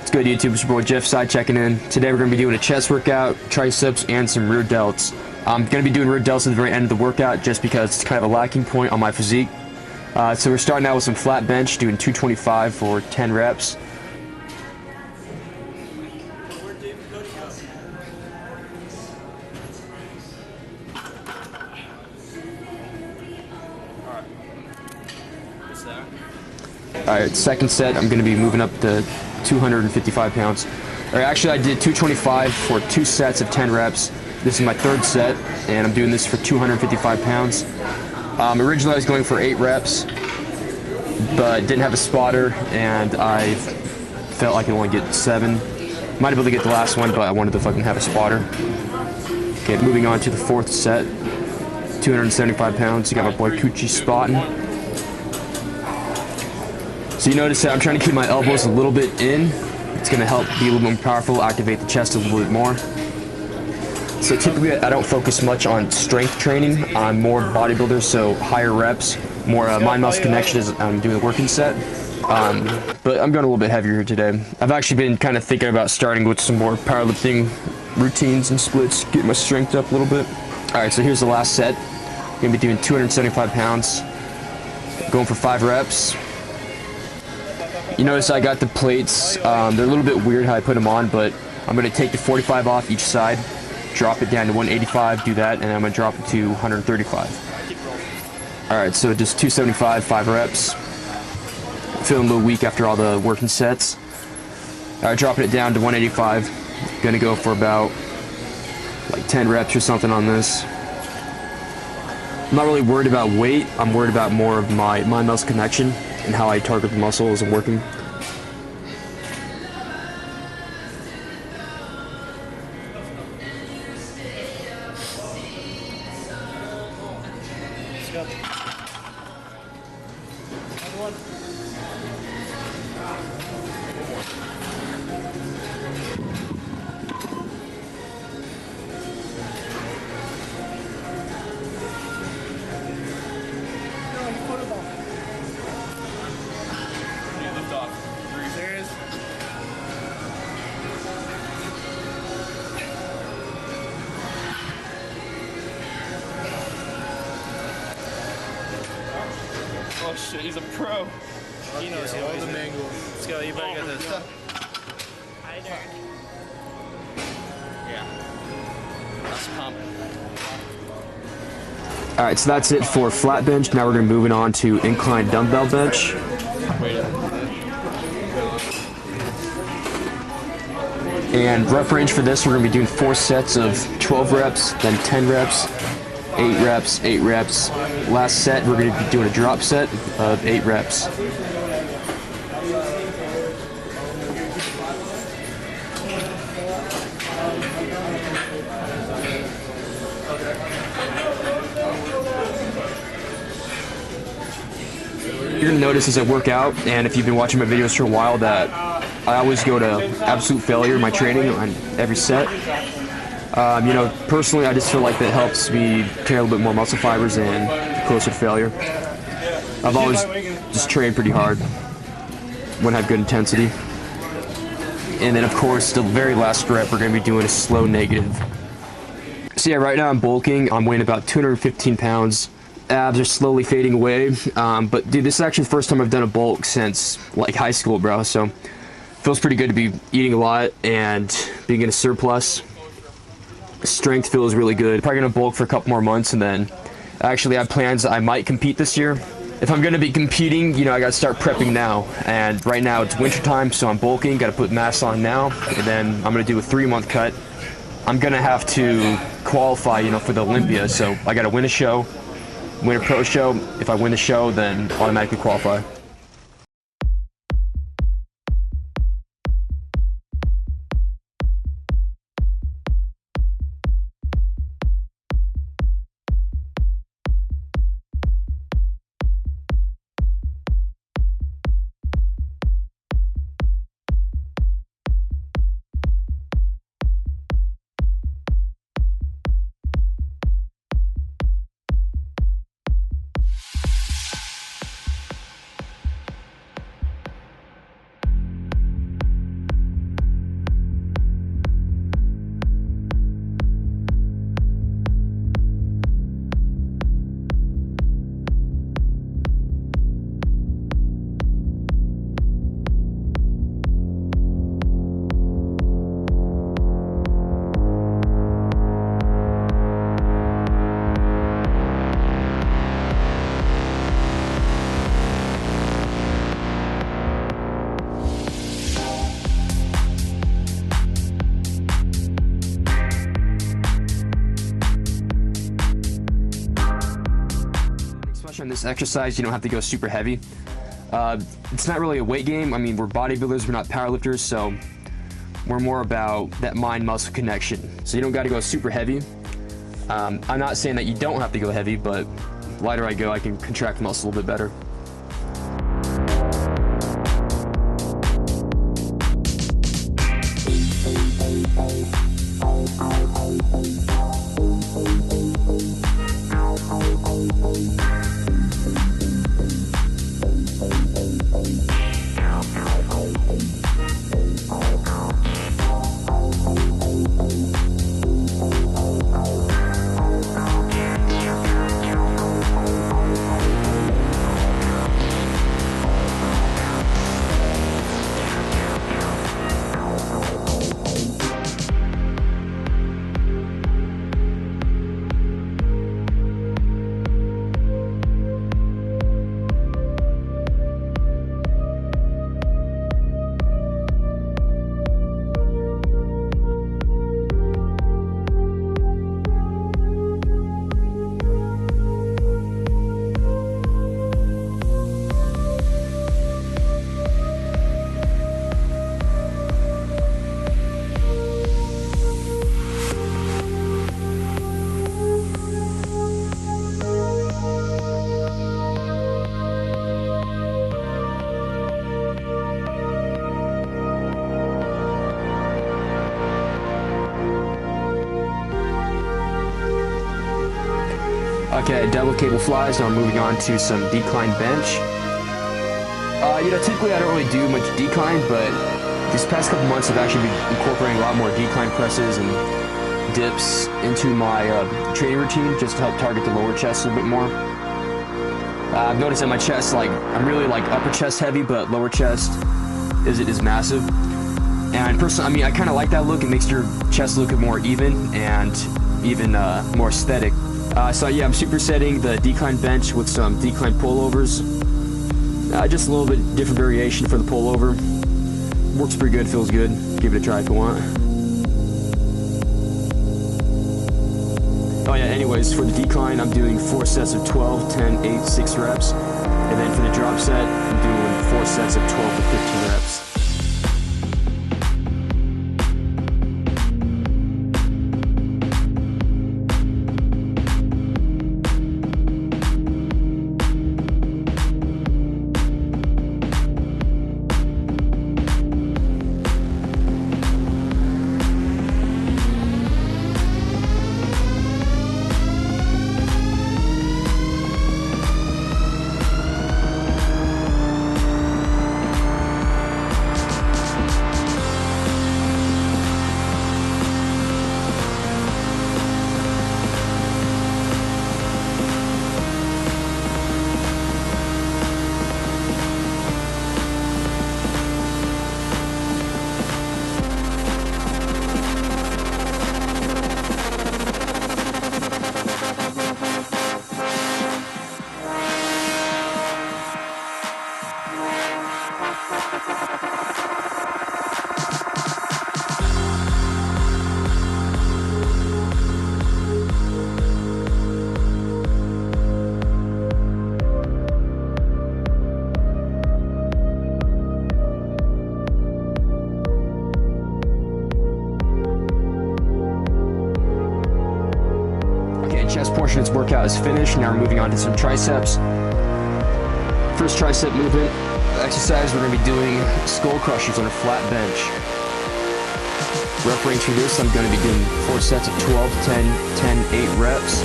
What's good, YouTube? It's your boy Jeff Seid checking in. Today we're going to be doing a chest workout, triceps, and some rear delts. I'm going to be doing rear delts at the very end of the workout just because it's kind of a lacking point on my physique. So we're starting out with some flat bench, doing 225 for 10 reps. Alright, second set, I'm going to be moving up to 255 pounds. Or actually, I did 225 for 2 sets of 10 reps. This is my third set, and I'm doing this for 255 pounds. Originally, I was going for 8 reps, but didn't have a spotter, and I felt like I could only get 7. Might be able to get the last one, but I wanted to fucking have a spotter. Okay, moving on to the fourth set, 275 pounds. You got my boy Coochie spotting. So you notice that I'm trying to keep my elbows a little bit in. It's going to help be a little more powerful, activate the chest a little bit more. So typically I don't focus much on strength training. I'm more bodybuilder, so higher reps, more mind-muscle connection as I'm doing the working set. But I'm going a little bit heavier here today. I've actually been kind of thinking about starting with some more powerlifting routines and splits, get my strength up a little bit. Alright, so here's the last set. I'm going to be doing 275 pounds, going for 5 reps. You notice I got the plates, they're a little bit weird how I put them on, but I'm going to take the 45 off each side, drop it down to 185, do that, and then I'm going to drop it to 135. Alright, so just 275, 5 reps. Feeling a little weak after all the working sets. Alright, dropping it down to 185. Going to go for about like 10 reps or something on this. I'm not really worried about weight, I'm worried about more of my mind-muscle connection and how I target the muscle as I'm working. Oh shit, he's a pro. He knows all the mangles. Let's go, you better get this. Hi there. Yeah. Let's pump. Alright, so that's it for flat bench. Now we're going to move it on to incline dumbbell bench. And rep range for this, we're going to be doing 4 sets of 12 reps, then 10 reps, 8 reps, 8 reps. Last set, we're going to be doing a drop set of 8 reps. You're going to notice as I work out, and if you've been watching my videos for a while, that I always go to absolute failure in my training on every set. You know, personally, I just feel like that helps me carry a little bit more muscle fibers and closer to failure. I've always just trained pretty hard when I have good intensity. And then, of course, the very last rep, we're going to be doing a slow negative. So yeah, right now I'm bulking. I'm weighing about 215 pounds. Abs are slowly fading away. But dude, this is actually the first time I've done a bulk since like high school, bro. So feels pretty good to be eating a lot and being in a surplus. Strength feels really good. Probably gonna bulk for a couple more months, and then actually I have plans I might compete this year. If I'm gonna be competing, you know, I gotta start prepping now. And right now it's winter time, so I'm bulking, gotta put mass on now, and then I'm gonna do a 3-month cut. I'm gonna have to qualify, you know, for the Olympia, so I gotta win a show, win a pro show. If I win the show, then automatically qualify. this exercise, you don't have to go super heavy. It's not really a weight game. I mean, we're bodybuilders, we're not powerlifters, so we're more about that mind-muscle connection. So you don't got to go super heavy. I'm not saying that you don't have to go heavy, but the lighter I go, I can contract muscle a little bit better. Okay, double cable flies. Now we're moving on to some decline bench. You know, typically I don't really do much decline, but these past couple months I've actually been incorporating a lot more decline presses and dips into my training routine just to help target the lower chest a little bit more. I've noticed that my chest, like, I'm really like upper chest heavy, but lower chest is massive. And personally, I mean, I kind of like that look. It makes your chest look more even and even more aesthetic. So yeah, I'm supersetting the decline bench with some decline pullovers. Just a little bit different variation for the pullover. Works pretty good, feels good. Give it a try if you want. Oh yeah, anyways, for the decline, I'm doing 4 sets of 12, 10, 8, 6 reps. And then for the drop set, I'm doing 4 sets of 12 to 15 reps. Chest portion of this workout is finished. Now we're moving on to some triceps. First tricep movement exercise, we're going to be doing skull crushers on a flat bench. Rep range for this, I'm going to be doing 4 sets of 12, 10, 10, 8 reps.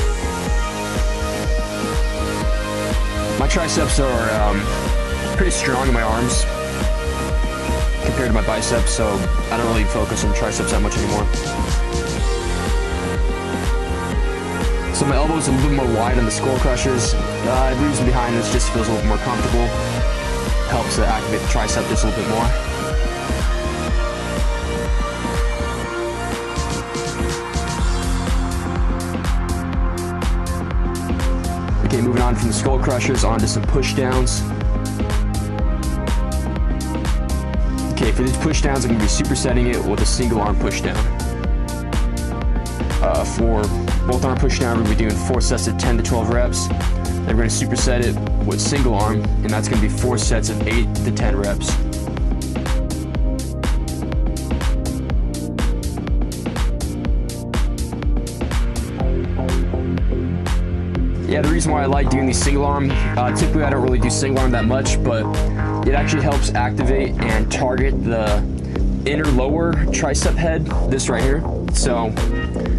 My triceps are pretty strong in my arms compared to my biceps, so I don't really focus on triceps that much anymore. So my elbows are a little more wide on the skull crushers. The reason behind this just feels a little more comfortable. Helps to activate the tricep just a little bit more. Okay, moving on from the skull crushers onto some pushdowns. Okay, for these pushdowns, I'm going to be supersetting it with a single arm pushdown. For both arm pushdown, we're going to be doing 4 sets of 10 to 12 reps. And we're going to superset it with single arm, and that's going to be 4 sets of 8 to 10 reps. Yeah, the reason why I like doing these single arm, typically I don't really do single arm that much, but it actually helps activate and target the inner lower tricep head, this right here. So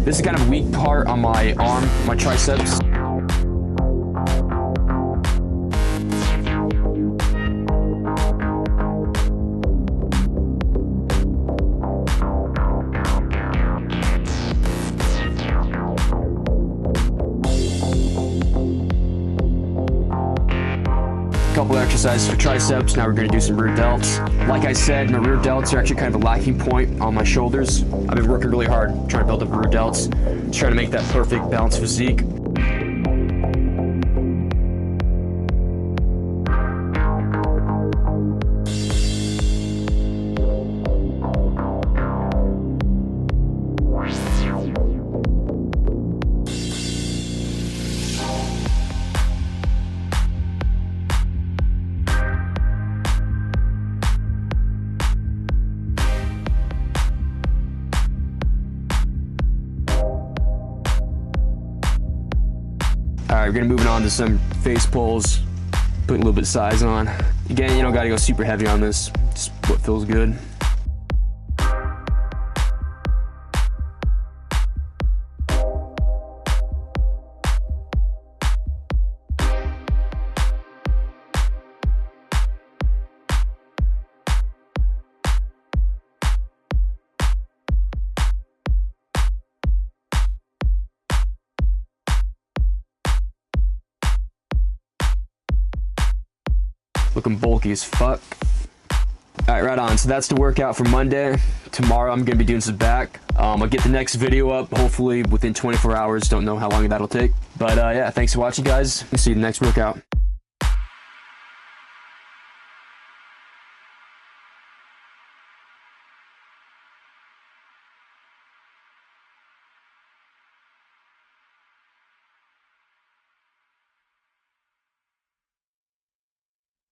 this is kind of a weak part on my arm, my triceps. Couple exercises for triceps. Now we're going to do some rear delts. Like I said, my rear delts are actually kind of a lacking point on my shoulders. I've been working really hard trying to build up rear delts, trying to make that perfect balanced physique. Alright, we're gonna move on to some face pulls, putting a little bit of size on. Again, you don't gotta go super heavy on this, just what feels good. Looking bulky as fuck. Alright, right on. So that's the workout for Monday. Tomorrow I'm going to be doing some back. I'll get the next video up hopefully within 24 hours. Don't know how long that'll take. But yeah, thanks for watching, guys. We'll see you in the next workout.